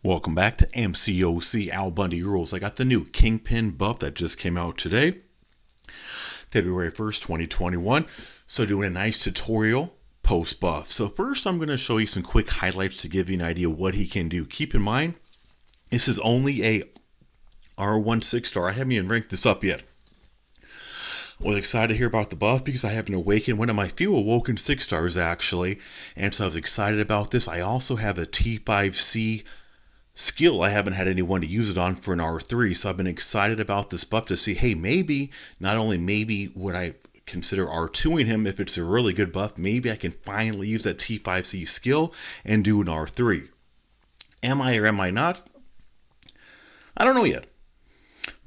Welcome back to Mcoc AlBundyRules. I got the new KingPin buff that just came out today, February 1st, 2021. So doing a nice tutorial post buff. So first I'm going to show you some quick highlights to give you an idea what he can do. Keep in mind, this is only a R1 6-star. I haven't even ranked this up yet. Was excited to hear about the buff because I have an awakened, one of my few awoken 6-stars actually, and so I was excited about this. I also have a T5C skill. I haven't had anyone to use it on for an R3, so I've been excited about this buff to see, hey, maybe, not only maybe would I consider R2ing him if it's a really good buff, maybe I can finally use that T5C skill and do an R3. Am I or am I not? I don't know yet.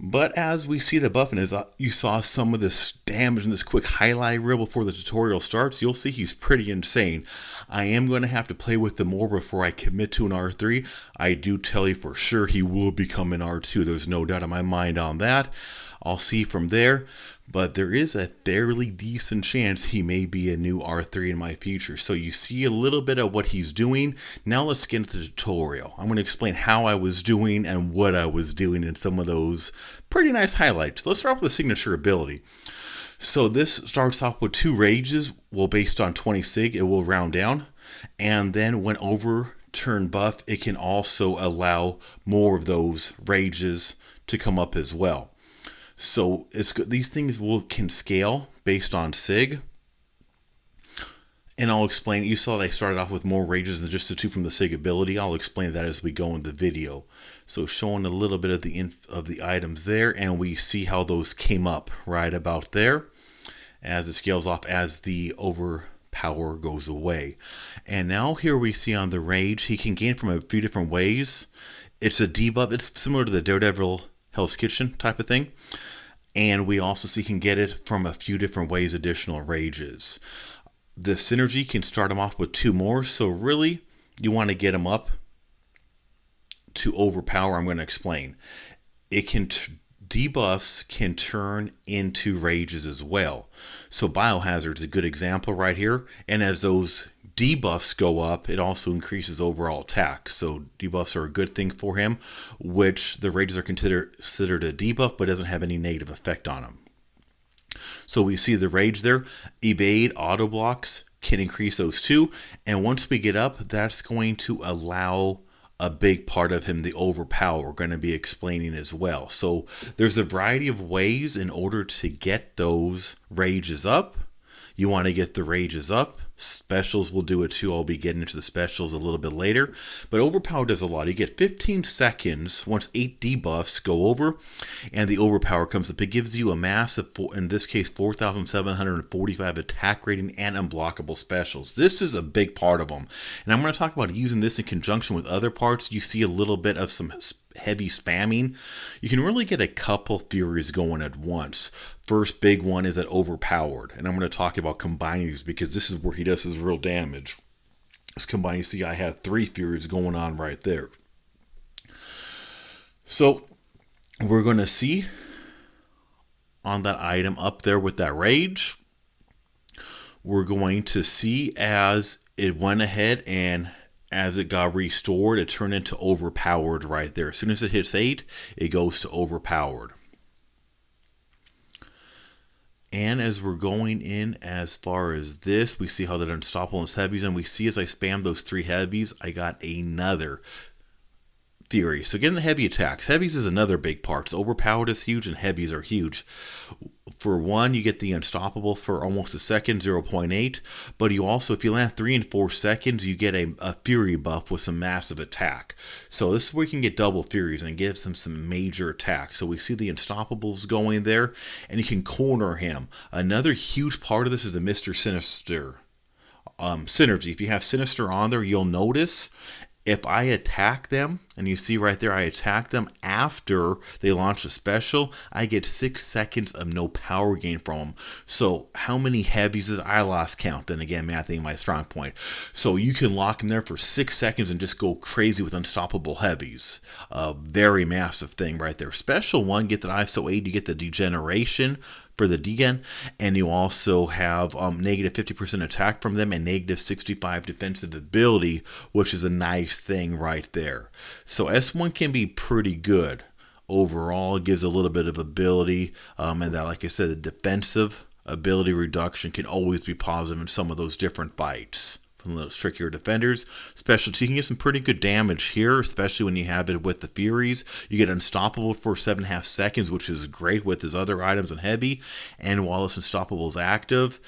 But as we see the buff, and as you saw some of this damage in this quick highlight reel before the tutorial starts, you'll see he's pretty insane. I am going to have to play with him more before I commit to an R3. I do tell you for sure he will become an R2. There's no doubt in my mind on that. I'll see from there. But there is a fairly decent chance he may be a new R3 in my future. So you see a little bit of what he's doing. Now let's get into the tutorial. I'm going to explain how I was doing and what I was doing in some of those pretty nice highlights. Let's start off with the signature ability. So this starts off with 2 rages. Well, based on 20 sig, it will round down. And then when overturn buff, it can also allow more of those rages to come up as well. So these things can scale based on sig, and I'll explain. You saw that I started off with more rages than just the 2 from the sig ability. I'll explain that as we go in the video. So showing a little bit of the items there, and we see how those came up right about there as it scales off as the overpower goes away. And now here we see on the rage, he can gain from a few different ways. It's a debuff. It's similar to the Daredevil Hell's Kitchen type of thing. And we also see he can get it from a few different ways, additional rages. The synergy can start him off with 2 more. So really, you want to get him up to overpower. I'm going to explain. It can debuffs can turn into rages as well. So Biohazard is a good example right here. And as those debuffs go up, it also increases overall attack. So debuffs are a good thing for him, which the rages are considered a debuff, but doesn't have any negative effect on him. So we see the rage there. Evade, auto blocks can increase those too. And once we get up, that's going to allow a big part of him, the overpower, we're going to be explaining as well. So there's a variety of ways in order to get those rages up. You want to get the rages up. Specials will do it too. I'll be getting into the specials a little bit later. But Overpower does a lot. You get 15 seconds once 8 debuffs go over and the Overpower comes up. It gives you a massive, in this case, 4,745 attack rating and unblockable specials. This is a big part of them. And I'm going to talk about using this in conjunction with other parts. You see a little bit of some heavy spamming. You can really get a couple furies going at once. First big one is that Overpowered, and I'm going to talk about combining these because this is where he does his real damage. Let's combine. You see I have 3 furies going on right there. So we're going to see on that item up there with that rage, we're going to see as it went ahead and as it got restored, it turned into Overpowered right there. As soon as it hits 8, it goes to Overpowered. And as we're going in as far as this, we see how that Unstoppable is heavies, and we see as I spam those 3 heavies, I got another fury. So getting the heavy attacks. Heavies is another big part. So Overpowered is huge and heavies are huge. For one, you get the Unstoppable for almost a second, 0.8. But you also, if you land 3 and 4 seconds, you get a Fury buff with some massive attack. So this is where you can get double Furies and it gives them some major attacks. So we see the Unstoppables going there, and you can corner him. Another huge part of this is the Mr. Sinister synergy. If you have Sinister on there, you'll notice if I attack them, and you see right there, I attack them after they launch a special, I get 6 seconds of no power gain from them. So how many heavies is I lost count? And again, math ain't my strong point. So you can lock them there for 6 seconds and just go crazy with unstoppable heavies. A very massive thing right there. Special one, get that ISO 8, you get the degeneration for the degen, and you also have negative 50% attack from them and negative 65 defensive ability, which is a nice thing right there. So S1 can be pretty good. Overall, it gives a little bit of ability, and that, like I said, the defensive ability reduction can always be positive in some of those different fights. From those trickier defenders, specialty, you can get some pretty good damage here, especially when you have it with the furies. You get unstoppable for 7.5 seconds, which is great with his other items and heavy. And while this unstoppable is active,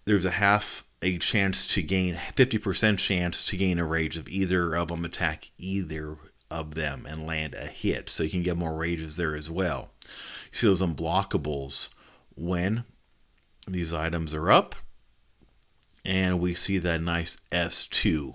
there's a chance to gain 50% chance to gain a rage of either of them, attack either of them and land a hit, so you can get more rages there as well. You see those unblockables when these items are up, and we see that nice S2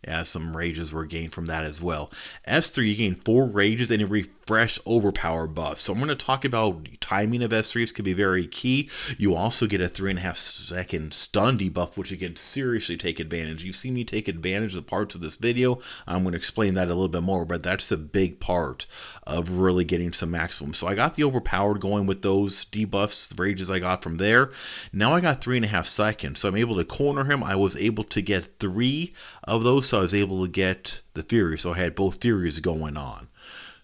as some rages were gained from that as well. S3, you gain 4 rages and a refresh overpower buff. So I'm going to talk about timing of S3s can be very key. You also get a 3.5 second stun debuff, which you can seriously take advantage. You see me take advantage of the parts of this video. I'm going to explain that a little bit more, but that's a big part of really getting some maximum. So I got the overpowered going with those debuffs, the rages I got from there. Now I got 3.5 seconds, so I'm able to corner him. I was able to get 3 of those, so I was able to get the Fury, so I had both Furies going on.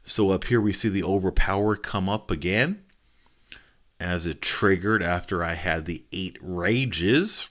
So up here we see the Overpower come up again as it triggered after I had the 8 rages.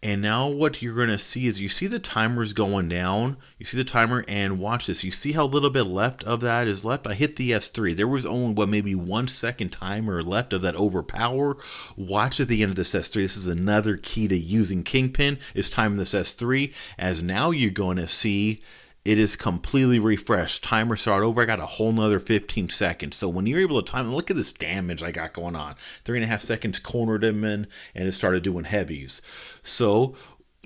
And now what you're going to see is you see the timers going down. You see the timer, and watch this. You see how little bit left of that is left? I hit the S3. There was only, maybe 1 second timer left of that Overpower. Watch at the end of this S3. This is another key to using KingPin, is timing this S3, as now you're going to see it is completely refreshed. Timer start over. I got a whole nother 15 seconds. So when you're able to time, look at this damage I got going on. 3.5 seconds cornered him in, and it started doing heavies. So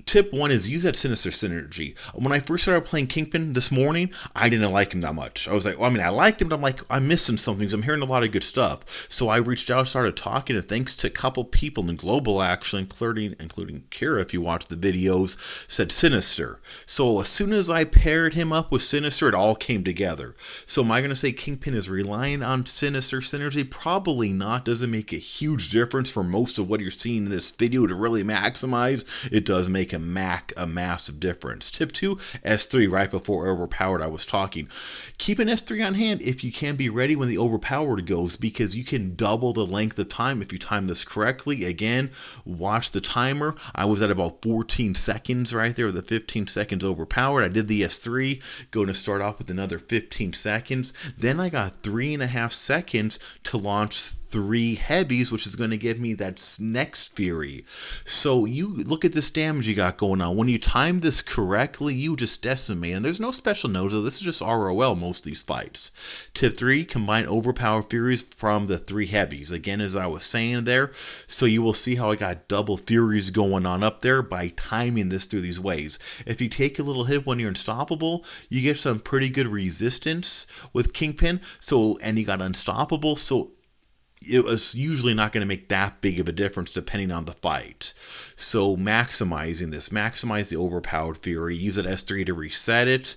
tip 1 is use that sinister synergy. When I first started playing KingPin this morning, I didn't like him that much. I was like, well, I mean, I liked him, but I'm like, I'm missing something because I'm hearing a lot of good stuff. So I reached out, started talking, and thanks to a couple people in global, actually, including Kira, if you watch the videos, said Sinister. So as soon as I paired him up with Sinister, it all came together. So am I going to say KingPin is relying on Sinister synergy? Probably not. Doesn't make a huge difference for most of what you're seeing in this video to really maximize. It does make a massive difference. Tip 2, S3 right before Overpowered I was talking. Keep an S3 on hand if you can be ready when the Overpowered goes, because you can double the length of time if you time this correctly. Again, watch the timer. I was at about 14 seconds right there with the 15 seconds Overpowered. I did the S3, going to start off with another 15 seconds. Then I got 3.5 seconds to launch 3 heavies, which is going to give me that next Fury. So you look at this damage you got going on. When you time this correctly, you just decimate. And there's no special notes. This is just ROL most of these fights. Tip 3, combine Overpower Furies from the 3 heavies. Again, as I was saying there, so you will see how I got double Furies going on up there by timing this through these ways. If you take a little hit when you're unstoppable, you get some pretty good resistance with KingPin. So, and you got unstoppable, so it was usually not going to make that big of a difference depending on the fight. So maximizing this, maximize the Overpowered Fury, use that S3 to reset it.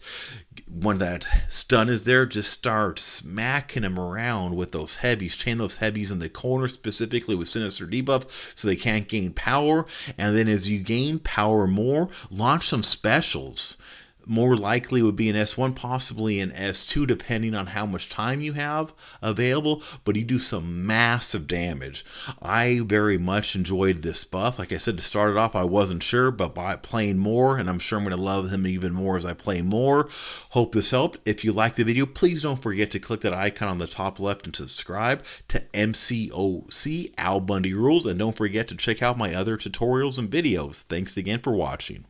When that stun is there, just start smacking him around with those heavies. Chain those heavies in the corner, specifically with Sinister debuff, so they can't gain power. And then as you gain power more, launch some specials. More likely would be an S1, possibly an S2, depending on how much time you have available, but you do some massive damage. I very much enjoyed this buff. Like I said, to start it off, I wasn't sure, but by playing more, and I'm sure I'm going to love him even more as I play more. Hope this helped. If you liked the video, please don't forget to click that icon on the top left and subscribe to Mcoc, AlBundyRules, and don't forget to check out my other tutorials and videos. Thanks again for watching.